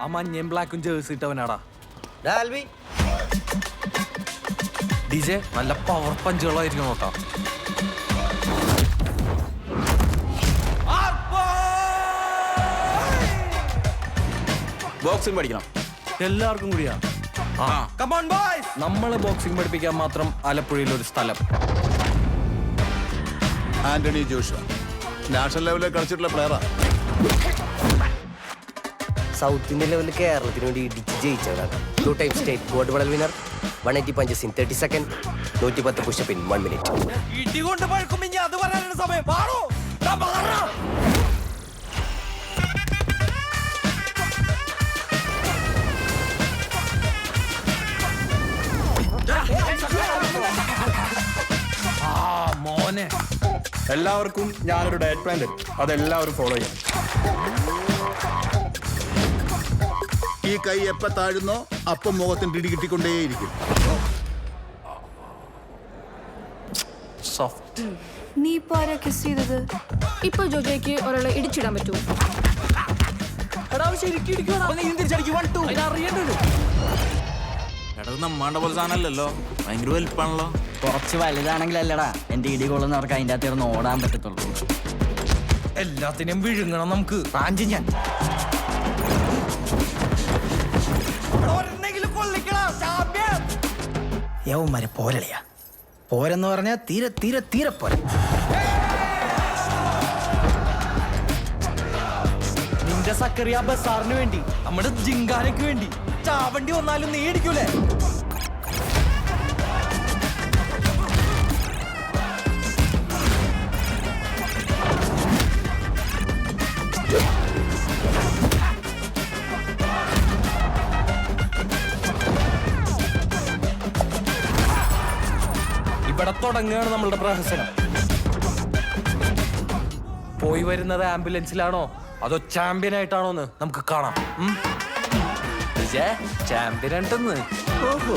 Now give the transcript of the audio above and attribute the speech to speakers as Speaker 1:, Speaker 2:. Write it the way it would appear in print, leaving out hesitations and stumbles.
Speaker 1: ആ മഞ്ഞയും ബ്ലാക്കും ജേഴ്സി ഇട്ടവനാടാ. ഡിജെ നല്ല പവർ പഞ്ചുകളായിരിക്കും നോട്ടാ.
Speaker 2: ബോക്സിംഗ് പഠിക്കണം
Speaker 1: എല്ലാവർക്കും കൂടിയാ. നമ്മള് ബോക്സിംഗ് പഠിപ്പിക്കാൻ മാത്രം ആലപ്പുഴയിൽ ഒരു സ്ഥലം.
Speaker 3: ആന്റണി ജോഷുവ നാഷണൽ ലെവലിൽ കളിച്ചിട്ടുള്ള പ്ലെയറാ.
Speaker 4: സൗത്ത് ഇന്ത്യൻ ലെവലിൽ കേരളത്തിന് വേണ്ടി ഇടിച്ച് ജയിച്ചവരാണ്. 2 time state gold medal winner. 180 punches in 30 seconds. 110 push-up in 1 minute.
Speaker 1: ഇടികൊണ്ട് പഴക്കുമ്പോ അത് പറയാനുള്ള സമയം. മോനെ,
Speaker 2: എല്ലാവർക്കും ഞാനൊരു ഡയറ്റ് പ്ലാൻ തരും, അതെല്ലാവരും ഫോളോ ചെയ്യണം.
Speaker 3: ഈ കൈ എപ്പ താഴുന്നോ അപ്പം മുഖത്തിന് ഇടി കിട്ടിക്കൊണ്ടേയിരിക്കും.
Speaker 1: സോഫ്റ്റ്.
Speaker 5: നീ ഇപ്പൊ ആരാ കിസ് ചെയ്തത്? ഇപ്പൊ ജോജോയ്ക്ക് ഒരാളെ ഇടിച്ചിടാൻ പറ്റുമോ?
Speaker 2: നമ്മാണ്ട പോലെ സാധനമല്ലല്ലോ, ഭയങ്കര വലിപ്പാണല്ലോ.
Speaker 6: കുറച്ച് വലുതാണെങ്കിലല്ലടാ എന്റെ ഇടി കൊള്ളുന്നവർക്ക് അതിന്റെ അകത്ത് ഇരുന്ന് ഓടാൻ പറ്റത്തുള്ളൂ.
Speaker 1: എല്ലാത്തിനും വിഴുങ്ങണം നമുക്ക്. റാഞ്ചി ഞാൻ
Speaker 7: യവന്മാരെ പോരളിയാ. പോരെന്ന് പറഞ്ഞാൽ തീരെ തീരെ തീരെ പോരെ.
Speaker 1: നിന്റെ സക്കറിയ ബസാറിന് വേണ്ടി, നമ്മുടെ ജിങ്കാനയ്ക്ക് വേണ്ടി ചാവണ്ടി വന്നാലും നീ അടിക്കൂലേ? ഇവിടെ തുടങ്ങുകയാണ് നമ്മളുടെ പ്രഹസനം. പോയി വരുന്നത് ആംബുലൻസിലാണോ അതോ ചാമ്പ്യൻ ആയിട്ടാണോന്ന് നമുക്ക് കാണാം. ചാമ്പ്യൻ ആയിട്ടെന്ന്. ഓഹോ.